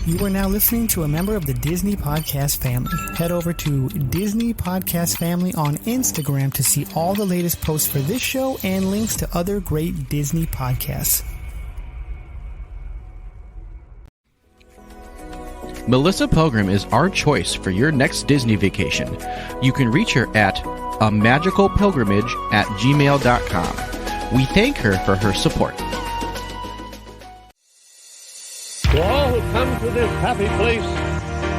You are now listening to a member of the Disney Podcast family. Head over to Disney Podcast Family on Instagram to see all the latest posts for this show and links to other great Disney podcasts. Melissa Pilgrim is our choice for your next Disney vacation. You can reach her at amagicalpilgrimage@gmail.com. We thank her for her support. To all who come to this happy place,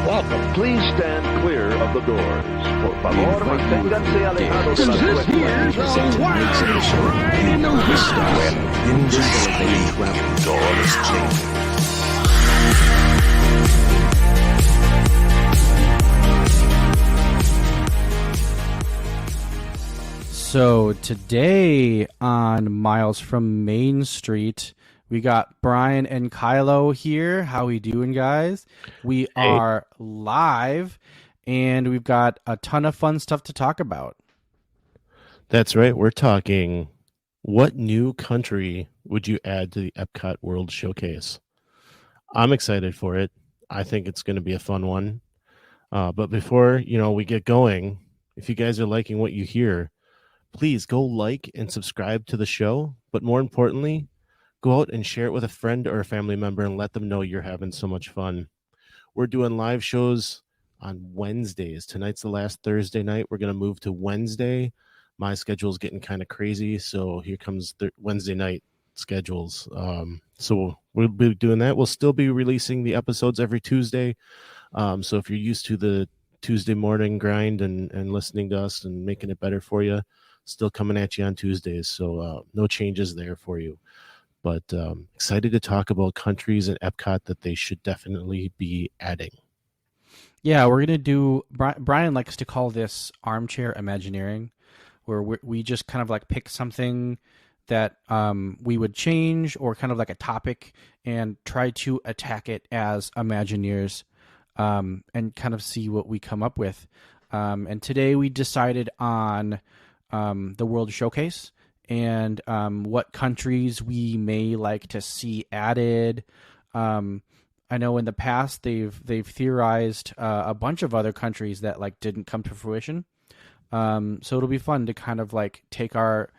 welcome. Please stand clear of the doors. Por favor, manténganse alejados de las This here's a wild ride in the whistle. When ingenuity travels, doors change. So today on Miles from Main Street, we got Brian and Kylo here. How we doing, guys? We are live, and we've got a ton of fun stuff to talk about. That's right. We're talking, what new country would you add to the Epcot World Showcase? I'm excited for it. I think it's going to be a fun one. But before we get going, if you guys are liking what you hear, please go like and subscribe to the show. But more importantly, go out and share it with a friend or a family member and let them know you're having so much fun. We're doing live shows on Wednesdays. Tonight's the last Thursday night. We're going to move to Wednesday. My schedule is getting kind of crazy, so here comes the Wednesday night schedules. So we'll be doing that. We'll still be releasing the episodes every Tuesday. So if you're used to the Tuesday morning grind and listening to us and making it better for you, still coming at you on Tuesdays. So no changes there for you. But excited to talk about countries in Epcot that they should definitely be adding. Yeah, we're going to do, Brian likes to call this armchair Imagineering, where we just kind of like pick something that we would change, or kind of like a topic, and try to attack it as Imagineers, and kind of see what we come up with. And today we decided on the World Showcase and what countries we may like to see added. I know in the past they've theorized a bunch of other countries that like didn't come to fruition. So it'll be fun to kind of like take our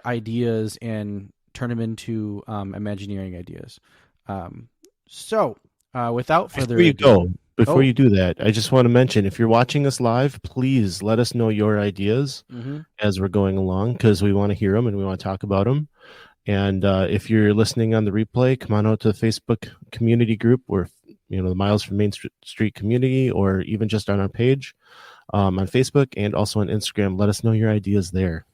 ideas and turn them into Imagineering ideas. So without further ado, Before you do that, I just want to mention, if you're watching us live, please let us know your ideas as we're going along, because we want to hear them and we want to talk about them. And if you're listening on the replay, come on out to the Facebook community group, or the Miles from Main Street community, or even just on our page on Facebook and also on Instagram. Let us know your ideas there.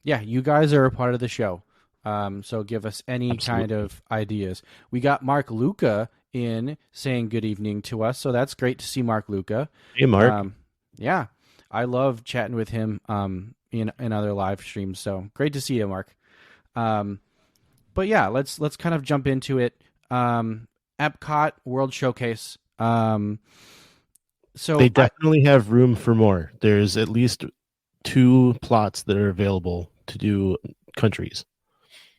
Yeah, you guys are a part of the show. So give us any kind of ideas. We got Mark Luca in saying good evening to us, so that's great to see Mark Luca. Hey, Mark. Yeah, I love chatting with him in other live streams, so great to see you, Mark. But yeah, let's kind of jump into it. Epcot World Showcase. So they definitely have room for more. There's at least 2 plots that are available to do countries.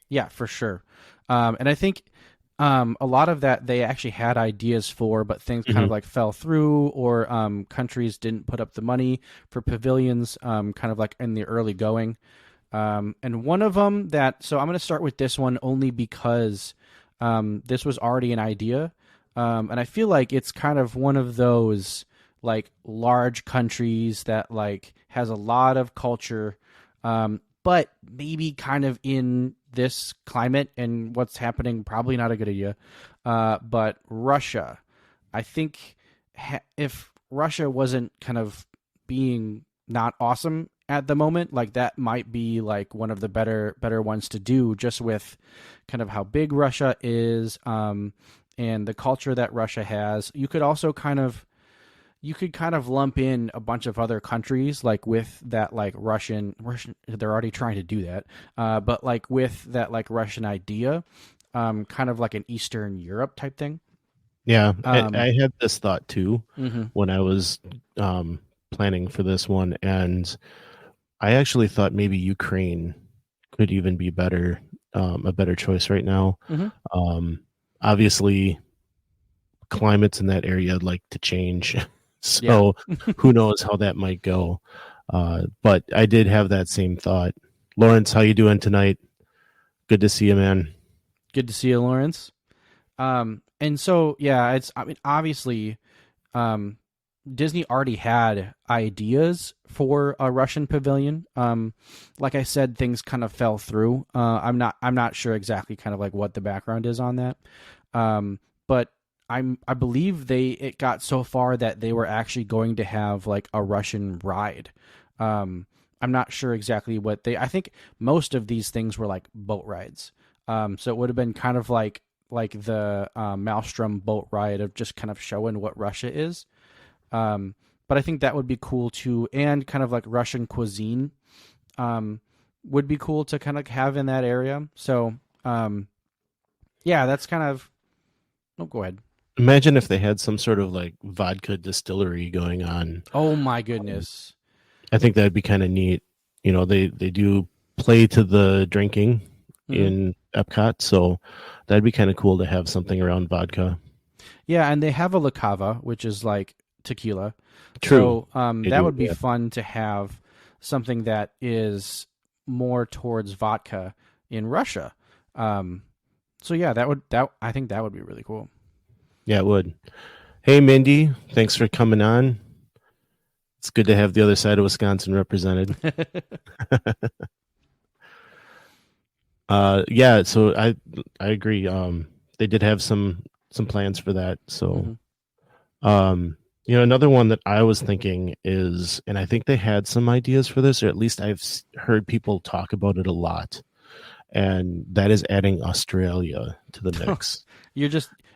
Yeah, for sure. And I think a lot of that they actually had ideas for, but things kind of like fell through, or countries didn't put up the money for pavilions, kind of like in the early going. And one of them so I'm going to start with this one only because this was already an idea. And I feel like it's kind of one of those like large countries that like has a lot of culture, but maybe kind of in this climate and what's happening, probably not a good idea. But Russia, I think if Russia wasn't kind of being not awesome at the moment, like that might be like one of the better ones to do, just with kind of how big Russia is, and the culture that Russia has. You could also kind of lump in a bunch of other countries, like with that, like Russian, they're already trying to do that. But like with that, like Russian idea, kind of like an Eastern Europe type thing. Yeah. I had this thought too, when I was planning for this one. And I actually thought maybe Ukraine could even be better, a better choice right now. Obviously, climates in that area like to change. So who knows how that might go. But I did have that same thought. Lawrence, how you doing tonight? Good to see you, man. Good to see you, Lawrence. And so, yeah, obviously, Disney already had ideas for a Russian pavilion. Like I said, things kind of fell through. I'm not sure exactly kind of like what the background is on that. But I believe it got so far that they were actually going to have like a Russian ride. I'm not sure exactly I think most of these things were like boat rides. So it would have been kind of like the Maelstrom boat ride of just kind of showing what Russia is. But I think that would be cool too, and kind of like Russian cuisine would be cool to kind of have in that area. So yeah, that's kind of. Oh, go ahead. Imagine if they had some sort of like vodka distillery going on. Oh my goodness. I think that'd be kind of neat. You know, they do play to the drinking in Epcot, so that'd be kind of cool to have something around vodka. Yeah, and they have a La Cava, which is like tequila. True. So that would be fun to have something that is more towards vodka in Russia. So yeah, I think that would be really cool. Yeah, it would. Hey, Mindy, thanks for coming on. It's good to have the other side of Wisconsin represented. Yeah, so I agree. They did have some plans for that. So, you know, another one that I was thinking is, and I think they had some ideas for this, or at least I've heard people talk about it a lot, and that is adding Australia to the mix.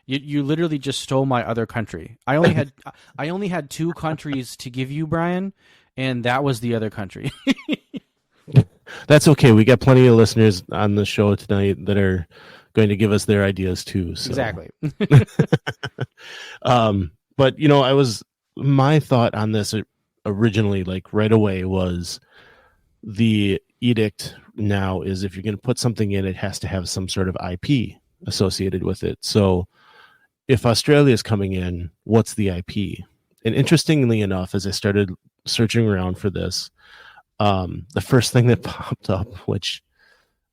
You literally just stole my other country. I only had two countries to give you, Brian, and that was the other country. That's okay. We got plenty of listeners on the show tonight that are going to give us their ideas too. So. Exactly. But you know, my thought on this originally, like right away, was the edict now is if you're going to put something in, it has to have some sort of IP associated with it. So if Australia is coming in, what's the IP? And interestingly enough, as I started searching around for this, the first thing that popped up, which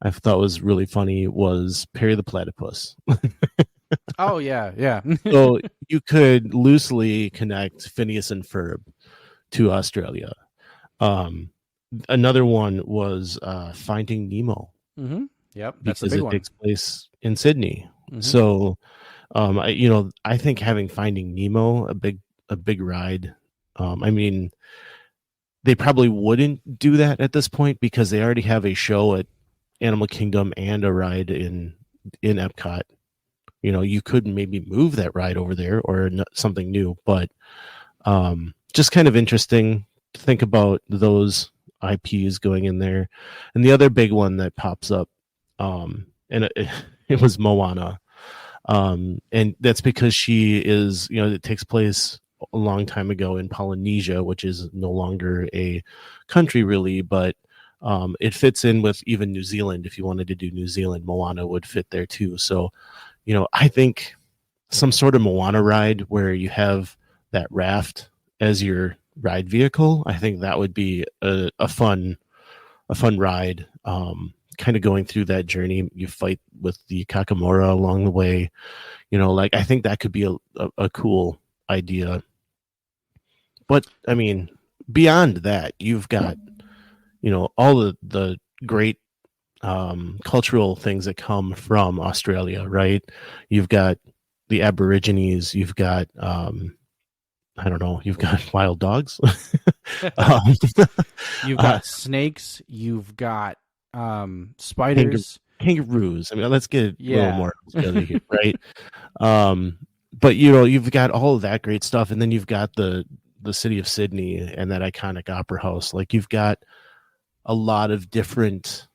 I thought was really funny, was Perry the Platypus. Oh, yeah. So you could loosely connect Phineas and Ferb to Australia. Another one was Finding Nemo. Mm-hmm. Yep, that's a big because it one. takes place in Sydney. Mm-hmm. So, I think having Finding Nemo a big ride. I mean, they probably wouldn't do that at this point because they already have a show at Animal Kingdom and a ride in Epcot. You know, you could maybe move that ride over there or something new, but just kind of interesting to think about those IPs going in there. And the other big one that pops up, and it was Moana. And that's because she is, you know, it takes place a long time ago in Polynesia, which is no longer a country really, but it fits in with even New Zealand. If you wanted to do New Zealand, Moana would fit there too. So, you know, I think some sort of Moana ride where you have that raft as your ride vehicle, I think that would be a fun ride. Kind of going through that journey, you fight with the Kakamora along the way. You know, like I think that could be a cool idea. But I mean, beyond that, you've got, you know, all the great cultural things that come from Australia, right? You've got the Aborigines, you've got I don't know, you've got wild dogs. You've got snakes, you've got spiders, kangaroos. I mean, let's get a little more here, right? But you know, you've got all of that great stuff, and then you've got the city of Sydney and that iconic opera house. Like you've got a lot of different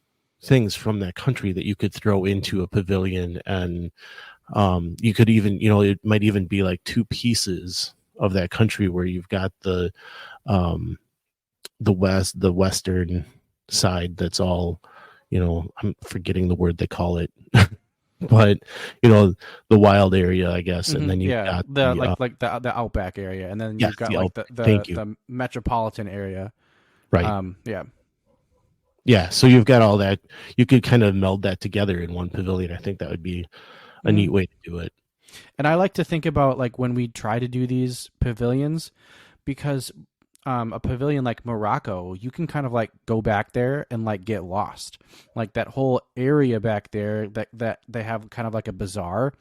things from that country that you could throw into a pavilion, and you could even, you know, it might even be like two pieces of that country where you've got the western side that's all, you know, I'm forgetting the word they call it. but the wild area, I guess, and then you've yeah, got the the outback area, and then yes, you've got the like outback. Thank you. the metropolitan area. Right. Yeah. Yeah, so you've got all that. You could kind of meld that together in one pavilion. I think that would be a neat way to do it. And I like to think about like when we try to do these pavilions, because a pavilion like Morocco, you can kind of like go back there and like get lost. Like that whole area back there that they have kind of like a bazaar.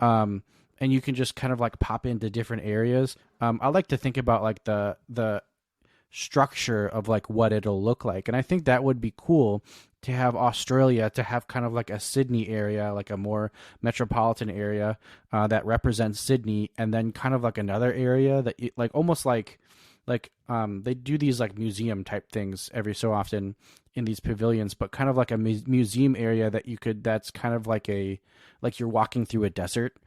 And you can just kind of like pop into different areas. I like to think about like the structure of like what it'll look like, and I think that would be cool to have Australia to have kind of like a Sydney area, like a more metropolitan area that represents Sydney, and then kind of like another area that like almost like they do these like museum type things every so often in these pavilions, but kind of like a museum area that that's kind of like you're walking through a desert,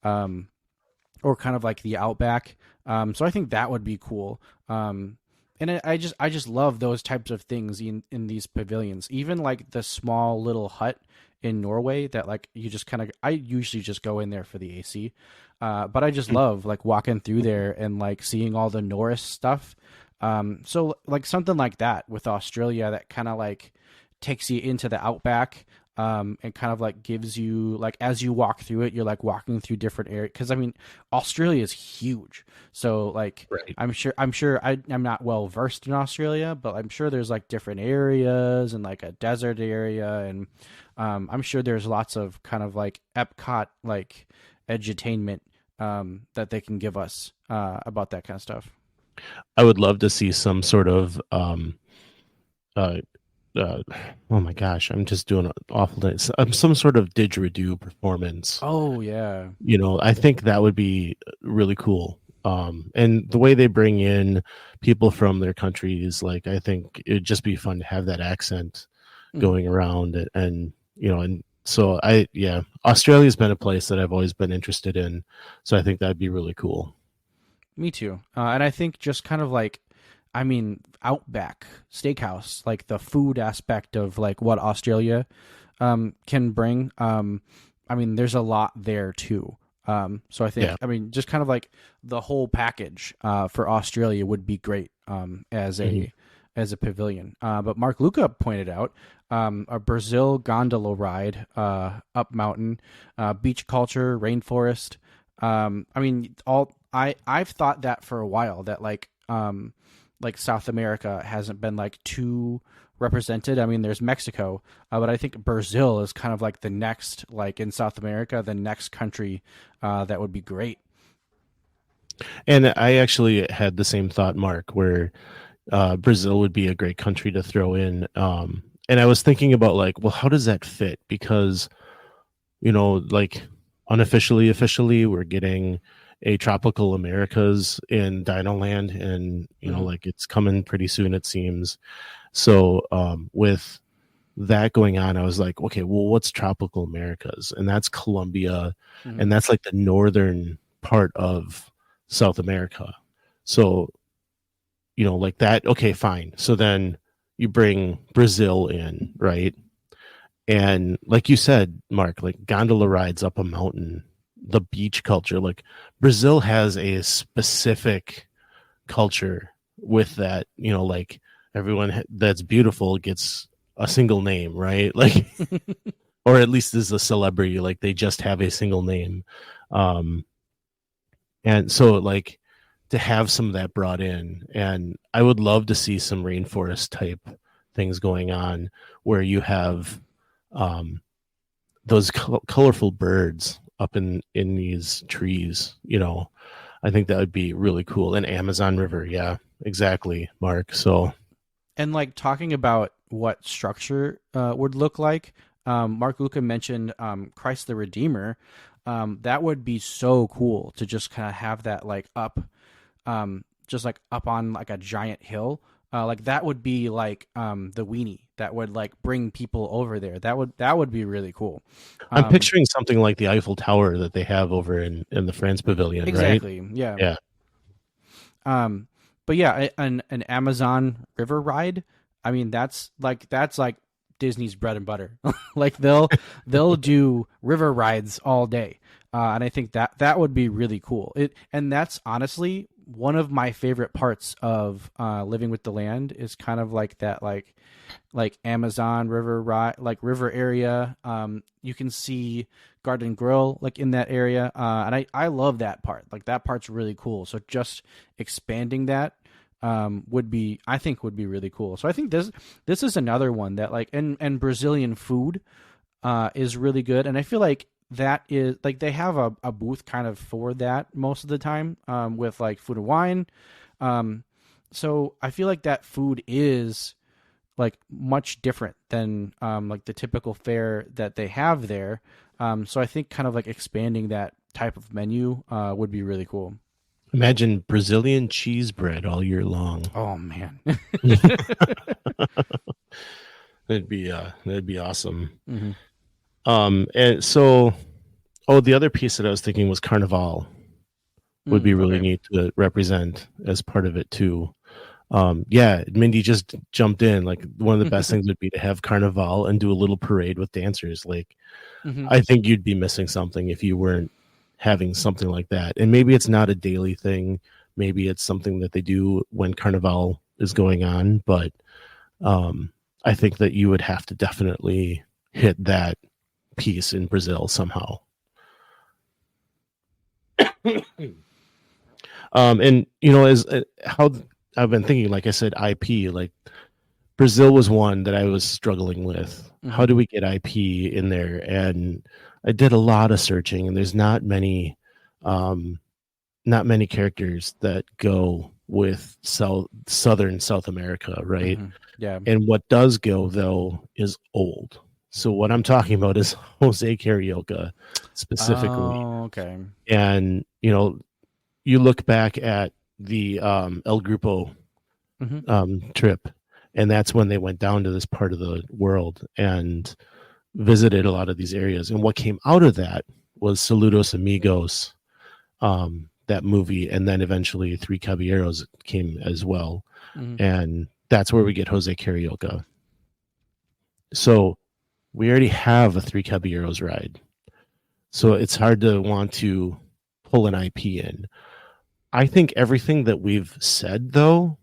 or kind of like the outback. So I think that would be cool. And I just love those types of things in these pavilions. Even like the small little hut in Norway that like you just kind of, I usually just go in there for the AC. But I just love like walking through there and like seeing all the Norris stuff. So like something like that with Australia that kind of like takes you into the outback. And kind of like gives you like, as you walk through it, you're like walking through different areas. Cause I mean, Australia is huge. So like, Right. I'm sure I'm not well versed in Australia, but I'm sure there's like different areas and like a desert area. And, I'm sure there's lots of kind of like Epcot, like edutainment, that they can give us, about that kind of stuff. I would love to see some sort of uh, oh my gosh, I'm just doing an awful thing. Some sort of didgeridoo performance. Oh yeah. I think that would be really cool. And the way they bring in people from their countries, like I think it'd just be fun to have that accent going around, and so Australia's been a place that I've always been interested in, so I think that'd be really cool. Me too. And I think just kind of like, I mean, Outback Steakhouse, like the food aspect of like what Australia can bring. I mean, there's a lot there too. So I think, I mean, just kind of like the whole package for Australia would be great as a pavilion. But Mark Luca pointed out a Brazil gondola ride up mountain, beach culture, rainforest. I mean, I've thought that for a while that like South America hasn't been like too represented. I mean, there's Mexico, but I think Brazil is kind of like the next, like in South America, the next country that would be great. And I actually had the same thought, Mark, where Brazil would be a great country to throw in. And I was thinking about like, well, how does that fit? Because, like officially, we're getting a Tropical Americas in Dino Land, and like it's coming pretty soon, it seems. So with that going on, I was like, okay, well, what's Tropical Americas? And that's Colombia, and that's like the northern part of South America. So like that, okay, fine. So then you bring Brazil in, right? And like you said, Mark, like gondola rides up a mountain, the beach culture, like Brazil has a specific culture with that, like everyone that's beautiful gets a single name, right? Like, or at least is a celebrity, like they just have a single name. And so like to have some of that brought in, and I would love to see some rainforest type things going on where you have those colorful birds up in these trees. I think that would be really cool. And Amazon River, yeah, exactly, Mark. So, and like talking about what structure would look like, Mark Luca mentioned Christ the Redeemer. That would be so cool to just kind of have that like up, just like up on like a giant hill. Like that would be like the weenie that would like bring people over there. That would be really cool. I'm picturing something like the Eiffel Tower that they have over in the France Pavilion, exactly, right? Yeah. But yeah, an Amazon River ride. I mean, that's like Disney's bread and butter. Like they'll do river rides all day, and I think that would be really cool. And that's honestly one of my favorite parts of Living with the Land is kind of like that, like Amazon river ride, like river area. You can see Garden Grill like in that area, and I love that part. Like that part's really cool. So just expanding that would be really cool. So I think this is another one that like and Brazilian food is really good, and I feel like that is like they have a booth kind of for that most of the time with like food and wine. So I feel like that food is like much different than like the typical fare that they have there. So I think kind of like expanding that type of menu would be really cool. Imagine Brazilian cheese bread all year long. Oh man. That'd be awesome. Mm-hmm. And so, the other piece that I was thinking was Carnival would be really neat to represent as part of it too. Yeah, Mindy just jumped in. Like one of the best things would be to have Carnival and do a little parade with dancers. Like, I think you'd be missing something if you weren't having something like that. And maybe it's not a daily thing. Maybe it's something that they do when Carnival is going on. But I think that you would have to definitely hit that piece in Brazil somehow. And as how I've been thinking, like I said, IP, like Brazil was one that I was struggling with. How do we get IP in there? And I did a lot of searching, and there's not many characters that go with Southern South America, right? Yeah. And what does go though is old. So what I'm talking about is Jose Carioca specifically. Oh, okay. And you look back at the El Grupo trip, and that's when they went down to this part of the world and visited a lot of these areas. And what came out of that was Saludos Amigos, that movie, and then eventually Three Caballeros came as well. And that's where we get Jose Carioca. So we already have a Three Caballeros ride. So it's hard to want to pull an IP in. I think everything that we've said, though,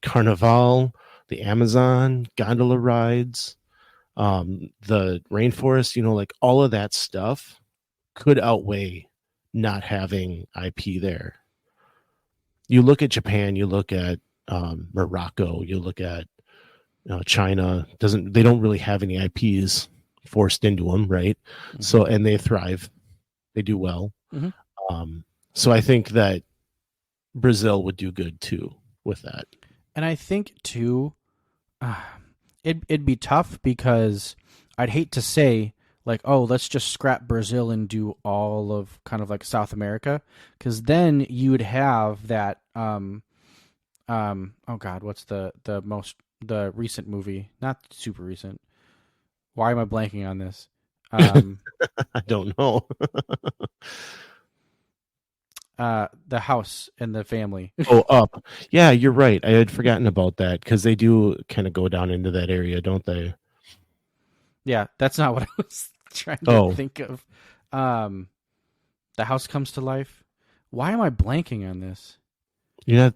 Carnival, the Amazon, gondola rides, the rainforest, like all of that stuff could outweigh not having IP there. You look at Japan, you look at Morocco, you look at China, they don't really have any IPs forced into them, right? So, and they thrive, they do well. So I think that Brazil would do good too with that. And I think too, it'd be tough because I'd hate to say like, oh, let's just scrap Brazil and do all of kind of like South America, because then you would have that. Oh God, what's the recent movie? Not super recent. Why am I blanking on this? I don't know. The House and the Family. Up. Yeah, you're right. I had forgotten about that because they do kind of go down into that area, don't they? Yeah, that's not what I was trying to think of. The House Comes to Life. Why am I blanking on this? You're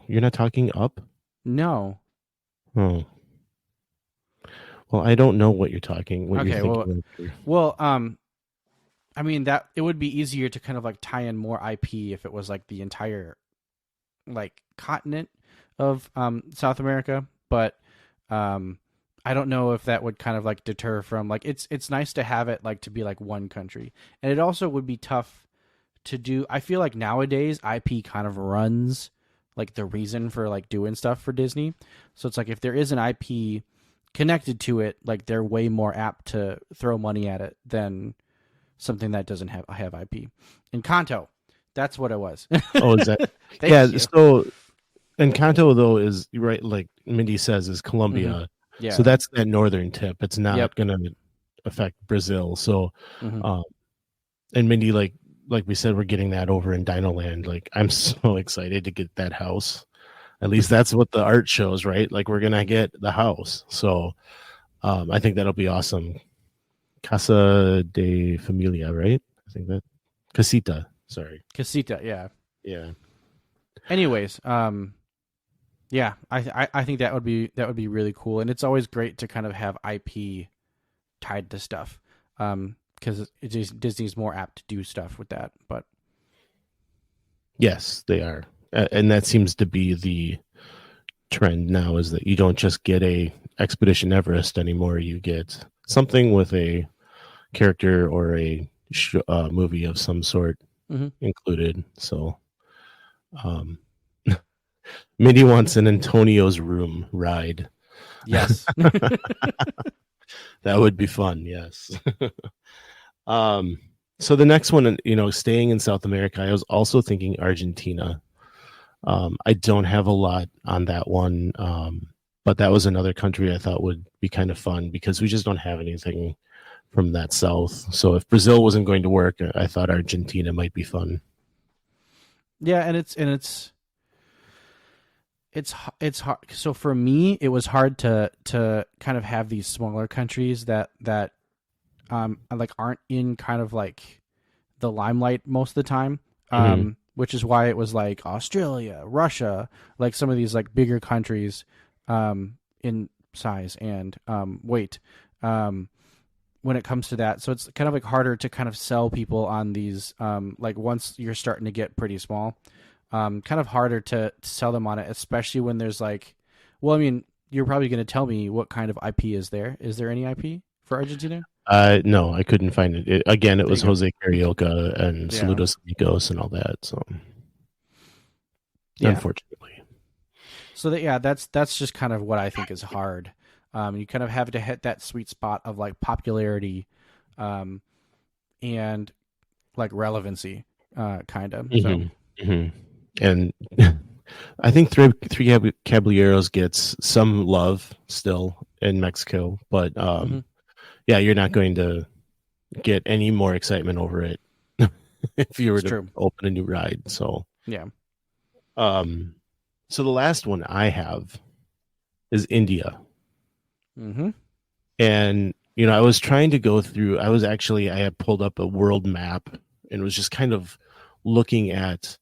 not talking Up? No. Oh. Well, I don't know what you're talking. Okay. I mean that it would be easier to kind of like tie in more IP if it was like the entire like continent of South America, but I don't know if that would kind of like deter from like it's nice to have it like to be like one country, and it also would be tough to do. I feel like nowadays IP kind of runs like the reason for like doing stuff for Disney, so it's like if there is an IP connected to it, like they're way more apt to throw money at it than something that doesn't have IP. Encanto, that's what it was. Oh, is that? Yeah. You. So Encanto though is right, like Mindy says, is Colombia. Yeah. So that's that northern tip. It's not going to affect Brazil. So, and Mindy, like we said, we're getting that over in Dino Land. Like I'm so excited to get that house. At least that's what the art shows, right? Like we're gonna get the house. So, I think that'll be awesome. Casa de Familia, right? I think that Casita. Sorry, Casita, yeah. yeah. Anyways, yeah, I think that would be really cool, and it's always great to kind of have IP tied to stuff, because Disney's more apt to do stuff with that. But Yes, they are, and that seems to be the trend now. Is that you don't just get a Expedition Everest anymore; you get something with a character or a movie of some sort included. So, Minnie wants an Antonio's Room ride. yes, That would be fun. Yes. So the next one, staying in South America, I was also thinking Argentina. I don't have a lot on that one, but that was another country I thought would be kind of fun because we just don't have anything from that south. So if Brazil wasn't going to work, I thought Argentina might be fun. yeah, and it's hard. So for me, it was hard to kind of have these smaller countries that like aren't in kind of like the limelight most of the time. Which is why it was like Australia, Russia, like some of these like bigger countries in size and weight when it comes to that. So it's kind of like harder to kind of sell people on these like once you're starting to get pretty small, kind of harder to sell them on it, especially when there's like, well, I mean, you're probably going to tell me what kind of IP is there. Is there any IP for Argentina? No, I couldn't find it. It was Jose Carioca and Yeah. Saludos Amigos and all that. So, Yeah. unfortunately, So that's just kind of what I think is hard. You kind of have to hit that sweet spot of like popularity, and like relevancy, kind of. So and I think Three Caballeros gets some love still in Mexico, but yeah, you're not going to get any more excitement over it if you were It's to true. open a new ride. So Yeah. so the last one I have is India. Mm-hmm. And, I was trying to go through, I had pulled up a world map and was just kind of looking at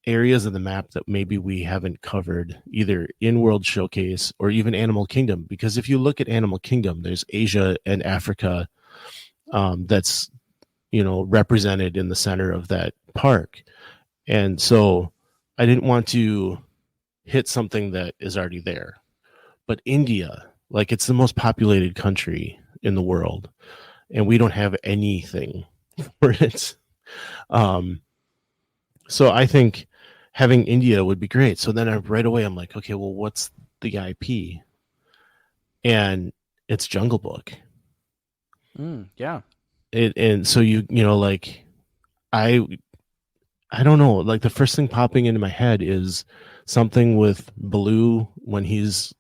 areas of the map that maybe we haven't covered either in World Showcase or even Animal Kingdom. Because if you look at Animal Kingdom, there's Asia and Africa that's, represented in the center of that park. And so I didn't want to hit something that is already there. But India, like it's the most populated country in the world, and we don't have anything for it. So I think having India would be great. So then right away I'm like, okay, well, what's the IP? And it's Jungle Book. Yeah. And so like I don't know, like the first thing popping into my head is something with Baloo when he's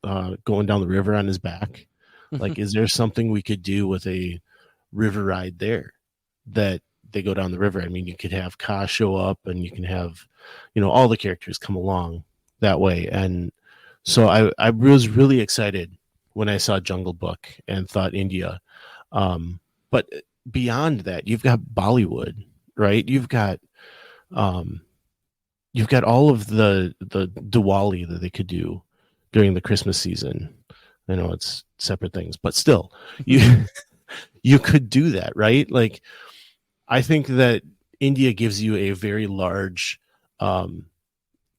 going down the river on his back. Like, is there something we could do with a river ride there that they go down the river? I mean, you could have Ka show up and you can have, all the characters come along that way. And so I was really excited when I saw Jungle Book and thought India. But beyond that, you've got Bollywood, right? You've got all of the Diwali that they could do during the Christmas season. I know it's separate things, but still, you could do that, right? Like, I think that India gives you a very large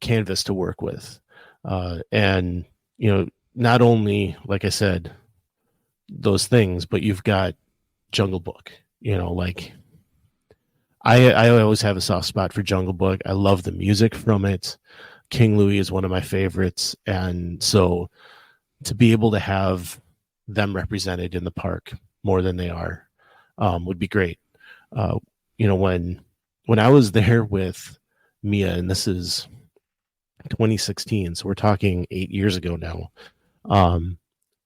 canvas to work with, and not only, like I said, those things, but you've got Jungle Book. Like I always have a soft spot for Jungle Book. I love the music from it. King Louis is one of my favorites, and so to be able to have them represented in the park more than they are would be great. When I was there with Mia, and this is 2016, so we're talking 8 years ago now.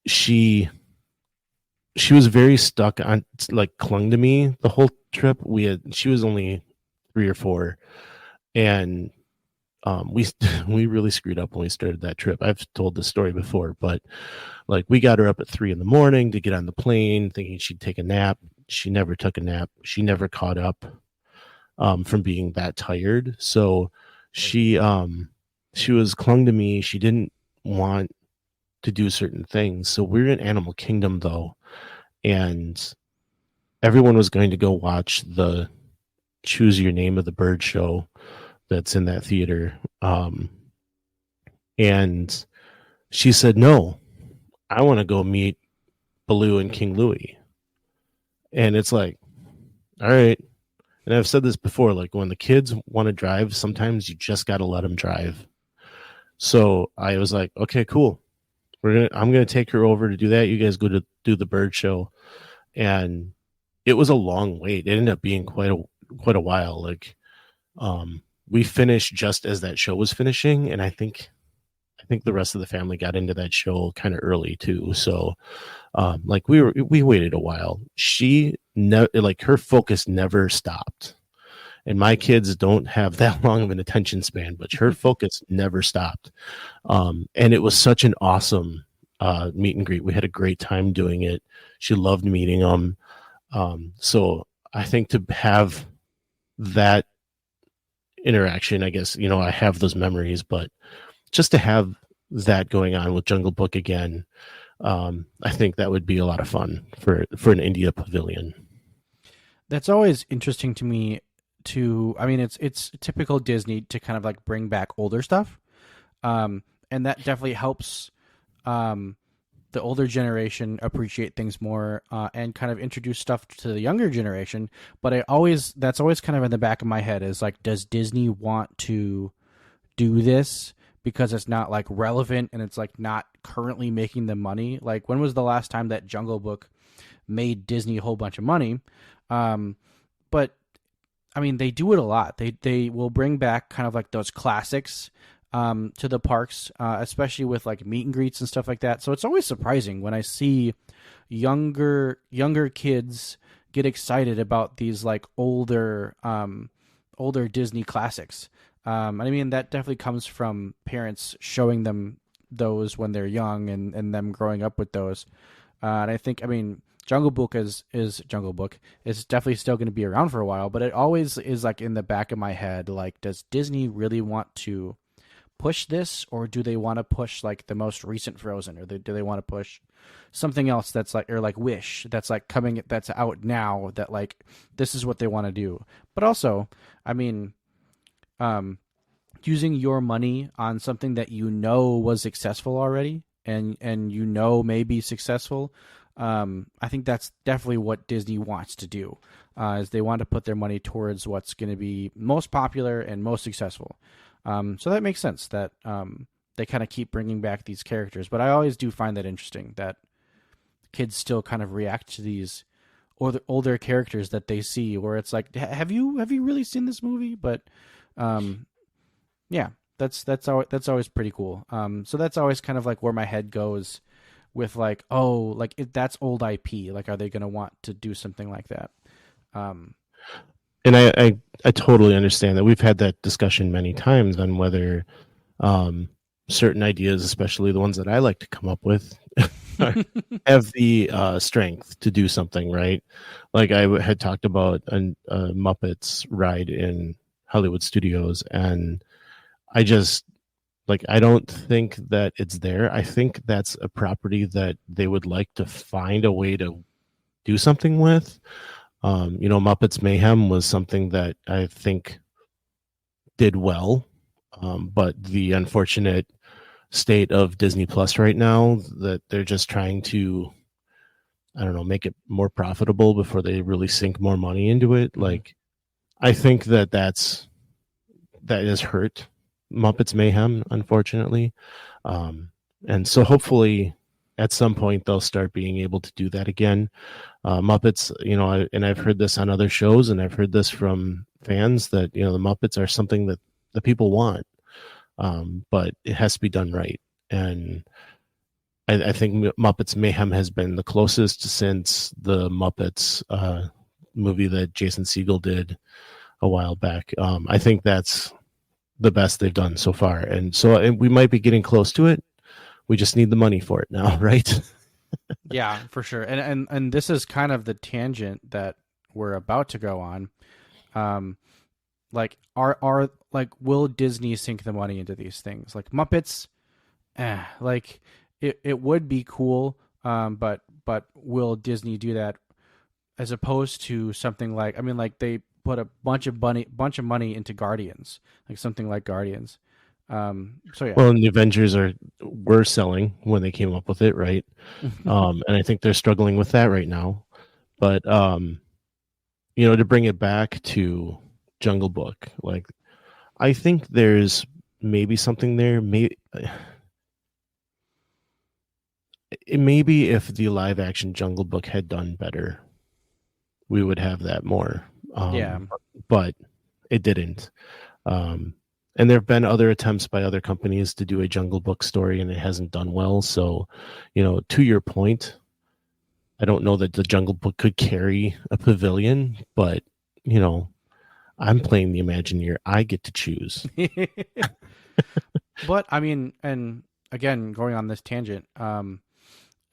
She was very stuck on, like, clung to me the whole trip. She was only 3 or 4, and we we really screwed up when we started that trip. I've told this story before, but like we got her up at 3 a.m. to get on the plane, thinking she'd take a nap. She never took a nap. She never caught up from being that tired. So she was clung to me. She didn't want to do certain things. So we're in Animal Kingdom though, and everyone was going to go watch the Choose Your Name of the Bird show that's in that theater. And she said, no, I want to go meet Baloo and King Louie. And it's like, all right. And I've said this before, like when the kids want to drive, sometimes you just got to let them drive. So I was like, okay, cool. I'm going to take her over to do that. You guys go to do the bird show. And it was a long wait. It ended up being quite a while. Like, we finished just as that show was finishing. And I think the rest of the family got into that show kind of early too. So, like we waited a while. Her focus never stopped. And my kids don't have that long of an attention span, but her focus never stopped. And it was such an awesome meet and greet. We had a great time doing it. She loved meeting them. So I think to have that interaction, I guess, I have those memories, but just to have that going on with Jungle Book again, I think that would be a lot of fun for an India pavilion. That's always interesting to me. It's typical Disney to kind of like bring back older stuff, and that definitely helps the older generation appreciate things more and kind of introduce stuff to the younger generation. But that's always kind of in the back of my head is like, does Disney want to do this because it's not like relevant and it's like not currently making them money? Like, when was the last time that Jungle Book made Disney a whole bunch of money? But I mean, they do it a lot. They will bring back kind of like those classics to the parks, especially with like meet and greets and stuff like that. So it's always surprising when I see younger kids get excited about these like older Disney classics. I mean, that definitely comes from parents showing them those when they're young and them growing up with those. And I think, Jungle Book is Jungle Book is definitely still going to be around for a while, but it always is like in the back of my head, like, does Disney really want to push this, or do they want to push like the most recent Frozen, or do they want to push something else that's like, or like Wish that's like coming, that's out now, that like this is what they want to do? But also, using your money on something that was successful already and may be successful. I think that's definitely what Disney wants to do, is they want to put their money towards what's going to be most popular and most successful. So that makes sense that they kind of keep bringing back these characters. But I always do find that interesting that kids still kind of react to these older characters that they see, where it's like, have you really seen this movie? But yeah, that's always pretty cool. So that's always kind of like where my head goes with like, oh, like if that's old IP, like, are they going to want to do something like that? And I totally understand that. We've had that discussion many times on whether certain ideas, especially the ones that I like to come up with, have the strength to do something, right? Like I had talked about a Muppets ride in Hollywood Studios, and I don't think that it's there. I think that's a property that they would like to find a way to do something with. Muppets Mayhem was something that I think did well, but the unfortunate state of Disney Plus right now, that they're just trying to, I don't know, make it more profitable before they really sink more money into it. Like, I think that has hurt Muppets Mayhem, unfortunately. And so hopefully at some point they'll start being able to do that again. Muppets, and I've heard this on other shows, and I've heard this from fans, that, the Muppets are something that the people want, but it has to be done right. And I think Muppets Mayhem has been the closest since the Muppets movie that Jason Segel did a while back. I think that's the best they've done so far. And so we might be getting close to it. We just need the money for it now, right? Yeah, for sure. And this is kind of the tangent that we're about to go on. Like are like will Disney sink the money into these things? Like Muppets, like it would be cool, but will Disney do that as opposed to something like, I mean, like they put a bunch of money into Guardians, like something like Guardians. So yeah. Well, and the Avengers were selling when they came up with it, right? And I think they're struggling with that right now. But to bring it back to Jungle Book, like I think there's maybe something there. Maybe if the live action Jungle Book had done better, we would have that more. Yeah. But it didn't. And there have been other attempts by other companies to do a Jungle Book story, and it hasn't done well. So, to your point, I don't know that the Jungle Book could carry a Pavilion, but, I'm playing the Imagineer. I get to choose. But, I mean, and again, going on this tangent,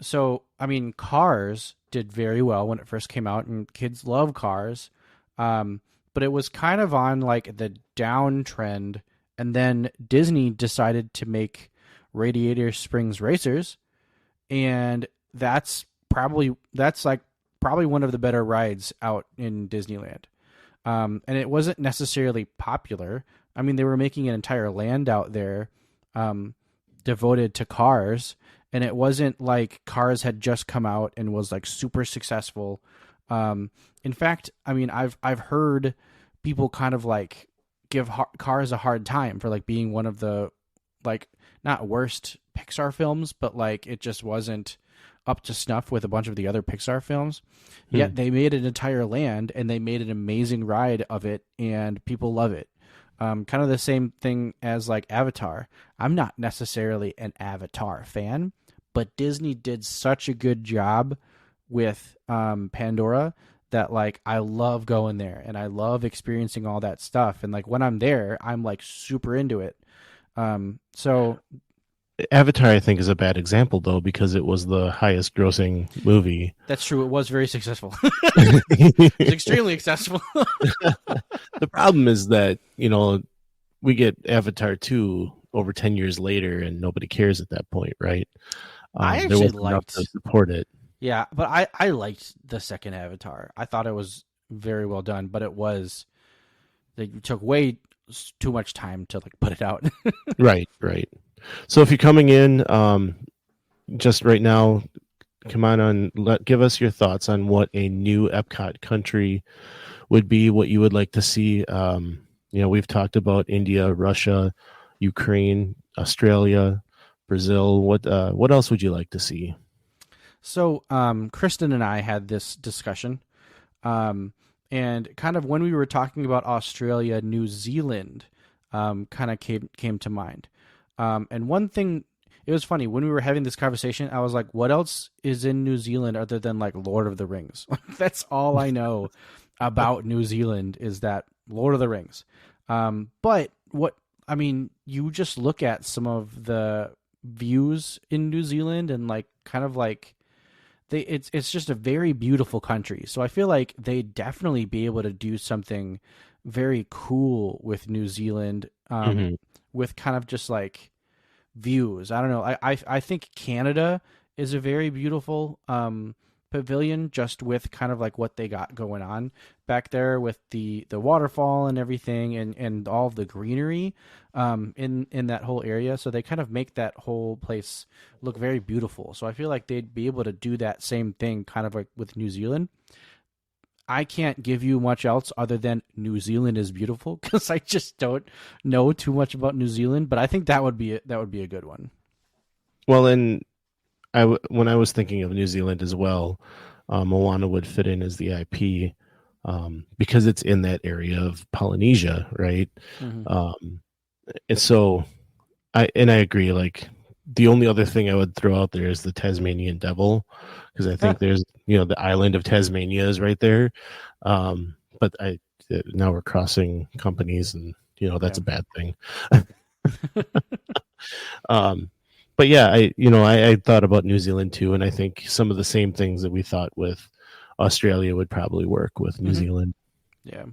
so, I mean, Cars did very well when it first came out, and kids love Cars. But it was kind of on, like, the downtrend. And then Disney decided to make Radiator Springs Racers, and that's probably one of the better rides out in Disneyland. And it wasn't necessarily popular. I mean, they were making an entire land out there devoted to Cars, and it wasn't like Cars had just come out and was like super successful. In fact, I mean, I've heard people kind of like give Cars a hard time for like being one of the like not worst Pixar films, but like it just wasn't up to snuff with a bunch of the other Pixar films. Yet they made an entire land and they made an amazing ride of it, and people love it. Kind of the same thing as like Avatar. I'm not necessarily an Avatar fan, but Disney did such a good job with Pandora that like I love going there and I love experiencing all that stuff, and like when I'm there I'm like super into it. So Avatar, I think, is a bad example though, because it was the highest grossing movie. That's true, it was very successful. It's extremely accessible. The problem is that we get Avatar 2 over 10 years later and nobody cares at that point, right? I actually liked to support it. Yeah, but I liked the second Avatar. I thought it was very well done, but they took way too much time to like put it out. Right. So if you're coming in just right now, come on, give us your thoughts on what a new Epcot country would be, what you would like to see. We've talked about India, Russia, Ukraine, Australia, Brazil. What else would you like to see? So, Kristen and I had this discussion, and kind of when we were talking about Australia, New Zealand, kind of came to mind. And one thing, it was funny when we were having this conversation, I was like, what else is in New Zealand other than like Lord of the Rings? That's all I know about New Zealand is that Lord of the Rings. But you just look at some of the views in New Zealand and like kind of like, it's just a very beautiful country. So I feel like they'd definitely be able to do something very cool with New Zealand, with kind of just like views. I don't know. I think Canada is a very beautiful pavilion, just with kind of like what they got going on back there with the waterfall and everything, and all of the greenery in that whole area. So they kind of make that whole place look very beautiful. So I feel like they'd be able to do that same thing kind of like with New Zealand. I can't give you much else other than New Zealand is beautiful, because I just don't know too much about New Zealand, but I think that would be a good one. Well, and when I was thinking of New Zealand as well, Moana would fit in as the IP, because it's in that area of Polynesia, right? And so I agree. Like the only other thing I would throw out there is the Tasmanian Devil, because I think there's the island of Tasmania is right there. But now we're crossing companies, and that's a bad thing. But yeah, I thought about New Zealand too, and I think some of the same things that we thought with Australia would probably work with New Zealand. Yeah.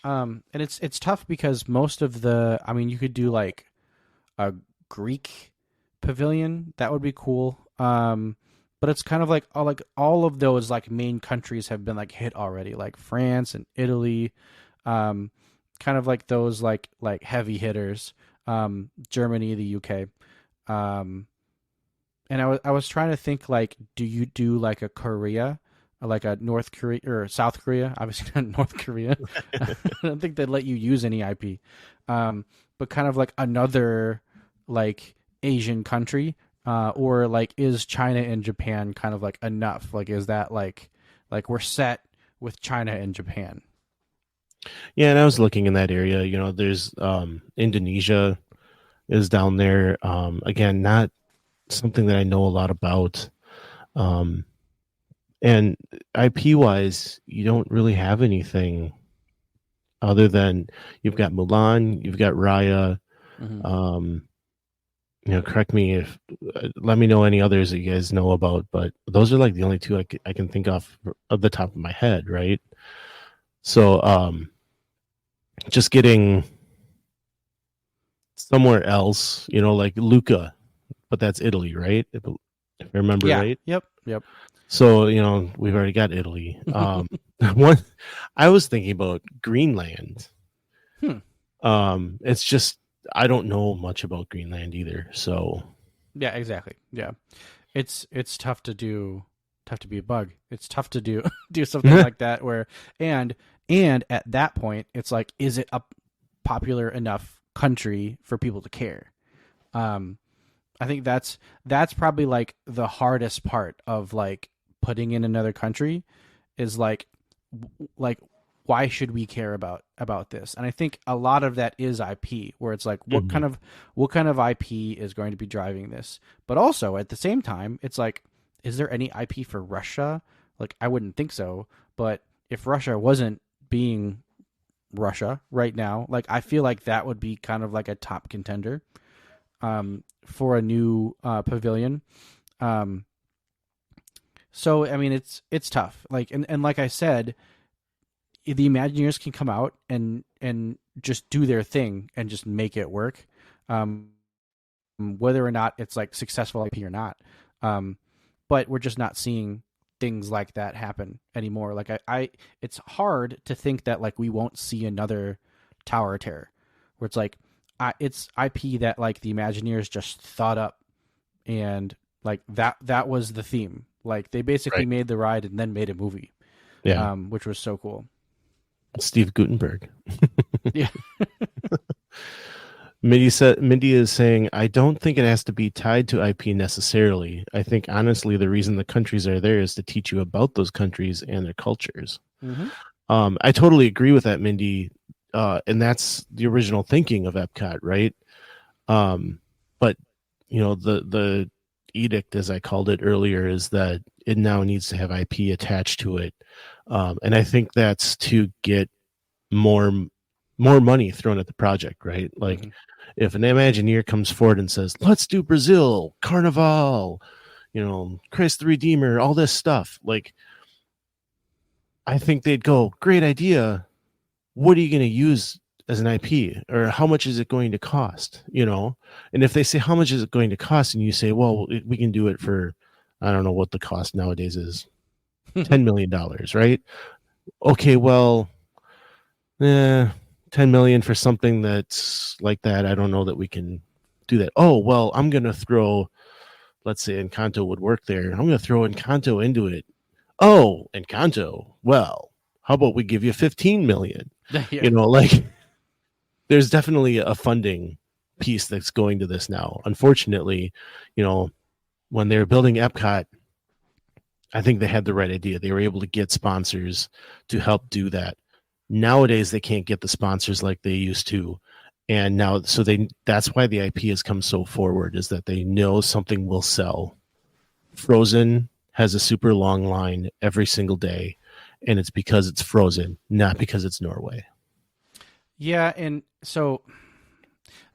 And it's tough because most of you could do like a Greek pavilion. That would be cool. But it's kind of like all of those like main countries have been like hit already, like France and Italy, kind of like those like heavy hitters. Germany, the UK. And I was trying to think like, do you do like a Korea, like a North Korea or South Korea? Obviously not North Korea. I don't think they'd let you use any IP. But kind of like another like Asian country, or like is China and Japan kind of like enough? Like is that like we're set with China and Japan? Yeah, and I was looking in that area. There's Indonesia is down there. Again, not something that I know a lot about. And IP wise, you don't really have anything other than you've got Mulan, you've got Raya. Correct me if, let me know any others that you guys know about, but those are like the only two I can think of the top of my head, right? So, just getting somewhere else, like Lucca, but that's Italy, right? If I remember right. Yep. So, we've already got Italy. One, I was thinking about Greenland. It's just, I don't know much about Greenland either. So yeah, exactly. Yeah. It's tough to be a bug. It's tough to do something like that where, and at that point it's like, is it a popular enough country for people to care? I think that's probably like the hardest part of like putting in another country is like why should we care about this? And I think a lot of that is IP, where it's like what kind of IP is going to be driving this? But also at the same time, it's like, is there any IP for Russia? Like I wouldn't think so, but if Russia wasn't being Russia right now, like I feel like that would be kind of like a top contender for a new pavilion. So I mean it's tough. Like and like I said, the Imagineers can come out and just do their thing and just make it work, whether or not it's like successful IP or not. But we're just not seeing things like that happen anymore. Like I it's hard to think that like we won't see another Tower of Terror, where it's like it's IP that like the Imagineers just thought up, and like that was the theme. Like they basically made the ride and then made a movie. Yeah, which was so cool. Steve Guttenberg. Yeah. Mindy is saying, I don't think it has to be tied to IP necessarily. I think honestly the reason the countries are there is to teach you about those countries and their cultures. I totally agree with that, Mindy. And that's the original thinking of Epcot, right? But the edict, as I called it earlier, is that it now needs to have IP attached to it. And I think that's to get more money thrown at the project, right? Like if an Imagineer comes forward and says, let's do Brazil, Carnival, Christ the Redeemer, all this stuff, like I think they'd go, great idea. What are you going to use as an IP, or how much is it going to cost? And if they say, how much is it going to cost? And you say, well, we can do it for, I don't know what the cost nowadays is, $10 million, right? Okay, well, 10 million for something that's like that. I don't know that we can do that. Oh, well, I'm going to throw, let's say Encanto would work there. I'm going to throw Encanto into it. Oh, Encanto. Well, how about we give you 15 million? Yeah. Like there's definitely a funding piece that's going to this now. Unfortunately, when they were building Epcot, I think they had the right idea. They were able to get sponsors to help do that. Nowadays, they can't get the sponsors like they used to. And now, that's why the IP has come so forward, is that they know something will sell. Frozen has a super long line every single day, and it's because it's Frozen, not because it's Norway. Yeah, and so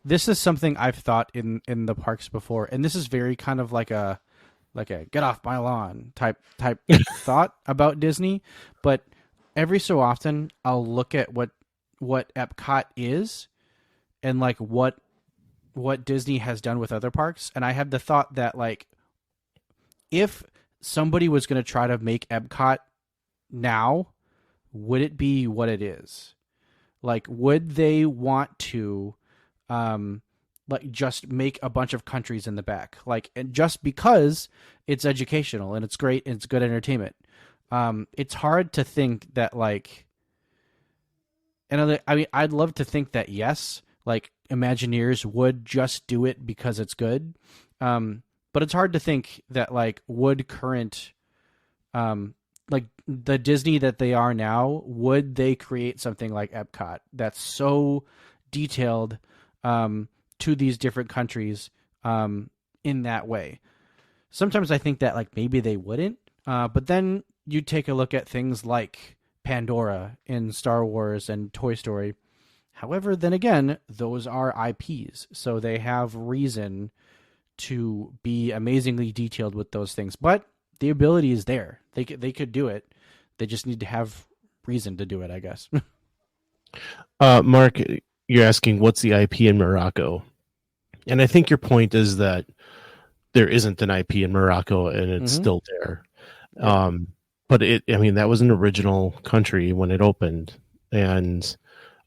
this is something I've thought in the parks before, and this is very kind of like a get off my lawn type thought about Disney, but every so often I'll look at what Epcot is and like what Disney has done with other parks, and I have the thought that like if somebody was going to try to make Epcot now, would it be what it is? Like, would they want to, like, just make a bunch of countries in the back, like, and just because it's educational and it's great and it's good entertainment? It's hard to think that like, and I mean, I'd love to think that yes, like Imagineers would just do it because it's good, but it's hard to think that like would current like the Disney that they are now, would they create something like Epcot that's so detailed to these different countries in that way? Sometimes I think that like maybe they wouldn't, but then you take a look at things like Pandora in Star Wars and Toy Story. However, then again, those are IPs, so they have reason to be amazingly detailed with those things. But the ability is there. They could do it. They just need to have reason to do it, I guess. Mark, you're asking what's the IP in Morocco, and I think your point is that there isn't an IP in Morocco, and it's still there. But I mean, that was an original country when it opened, and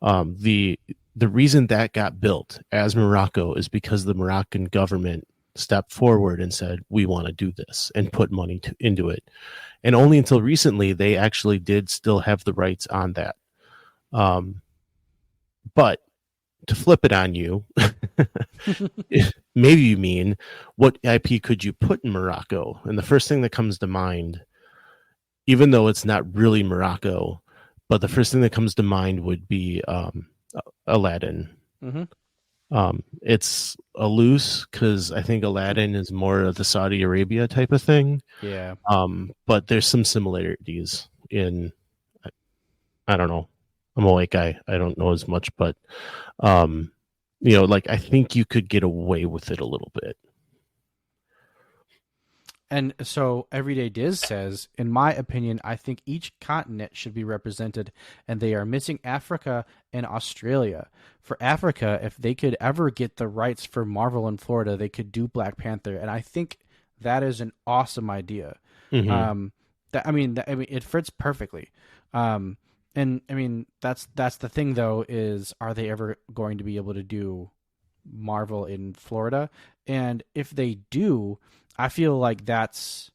the reason that got built as Morocco is because the Moroccan government stepped forward and said, we want to do this, and put money into it. And only until recently, they actually did still have the rights on that. But to flip it on you, maybe you mean, what IP could you put in Morocco? And the first thing that comes to mind, even though it's not really Morocco, but the first thing that comes to mind would be Aladdin. It's a loose because I think Aladdin is more of the Saudi Arabia type of thing. Yeah. But there's some similarities in, I don't know. I'm a white guy. I don't know as much, but like I think you could get away with it a little bit. And so Everyday Diz says, in my opinion, I think each continent should be represented, and they are missing Africa and Australia. For Africa, if they could ever get the rights for Marvel in Florida, they could do Black Panther, and I think that is an awesome idea. It fits perfectly. And I mean, that's the thing though, is are they ever going to be able to do Marvel in Florida? And if they do, I feel like that's,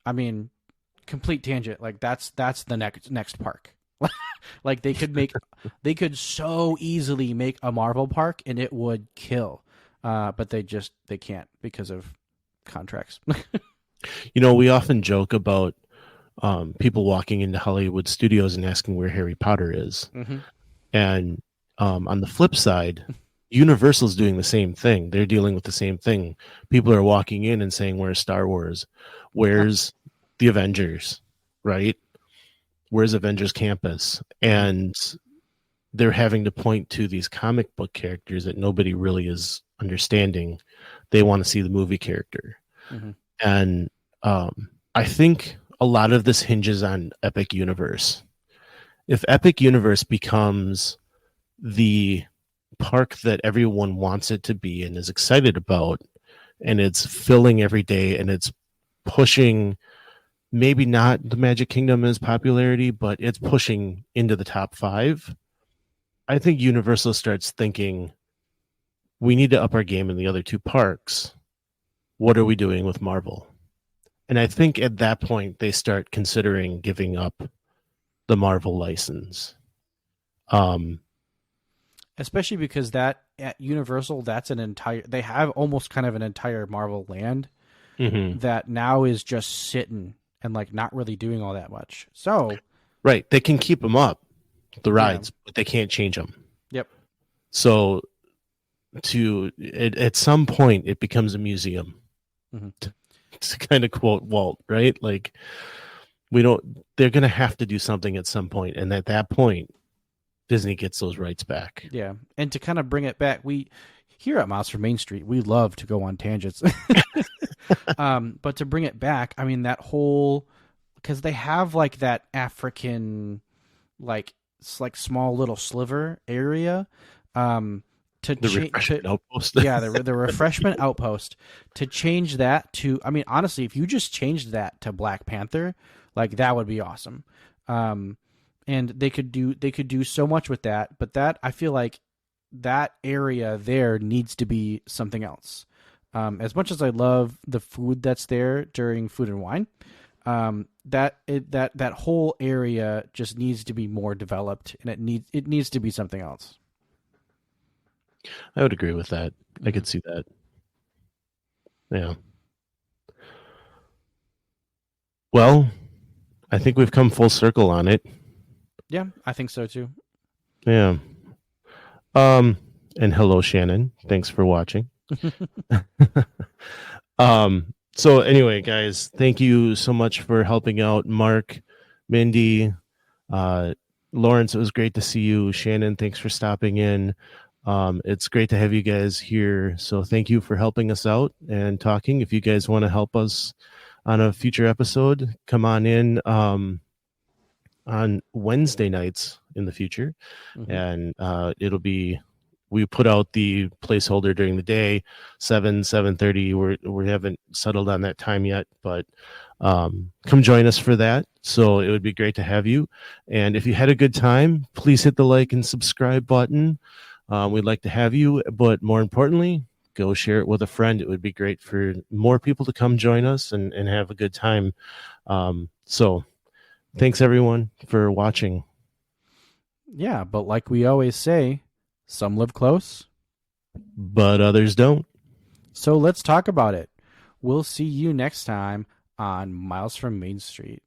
I mean, complete tangent. Like that's the next park. Like they could so easily make a Marvel park and it would kill. But they can't because of contracts. We often joke about people walking into Hollywood studios and asking where Harry Potter is. And on the flip side, Universal's doing the same thing. They're dealing with the same thing. People are walking in and saying, where's Star Wars? Where's the Avengers? Right? Where's Avengers Campus? And they're having to point to these comic book characters that nobody really is understanding. They want to see the movie character. And I think a lot of this hinges on Epic Universe. If Epic Universe becomes the park that everyone wants it to be and is excited about, and it's filling every day, and it's pushing maybe not the Magic Kingdom as popularity, but it's pushing into the top 5, I think Universal starts thinking, we need to up our game in the other 2 parks. What are we doing with Marvel? And I think at that point they start considering giving up the Marvel license. Especially because that at Universal, they have almost kind of an entire Marvel land that now is just sitting and like not really doing all that much. So, right, they can keep them up, the rides, but they can't change them. Yep. So, at some point, it becomes a museum. To kind of quote Walt, right? Like, they're going to have to do something at some point, and at that point, Disney gets those rights back. Yeah, and to kind of bring it back, we here at Miles from Main Street, we love to go on tangents. But to bring it back, I mean that whole, because they have like that African, like small little sliver area, to The change. refreshment outpost. Yeah, the refreshment outpost, to change that to, I mean, honestly, if you just changed that to Black Panther, like that would be awesome. And they could do so much with that, but that, I feel like that area there needs to be something else. As much as I love the food that's there during Food and Wine, that whole area just needs to be more developed, and it needs to be something else. I would agree with that. I could see that. Yeah. Well, I think we've come full circle on it. Yeah, I think so too. Yeah. And hello, Shannon. Thanks for watching. So anyway, guys, thank you so much for helping out. Mark, Mindy, Lawrence, it was great to see you. Shannon, thanks for stopping in. It's great to have you guys here. So thank you for helping us out and talking. If you guys want to help us on a future episode, come on in on Wednesday nights in the future. And it'll be, we put out the placeholder during the day, 7:30. We haven't settled on that time yet, but come join us for that. So it would be great to have you. And if you had a good time, please hit the like and subscribe button. We'd like to have you, but more importantly, go share it with a friend. It would be great for more people to come join us and have a good time. So thanks everyone for watching. Yeah, but like we always say, some live close, but others don't. So let's talk about it. We'll see you next time on Miles from Main Street.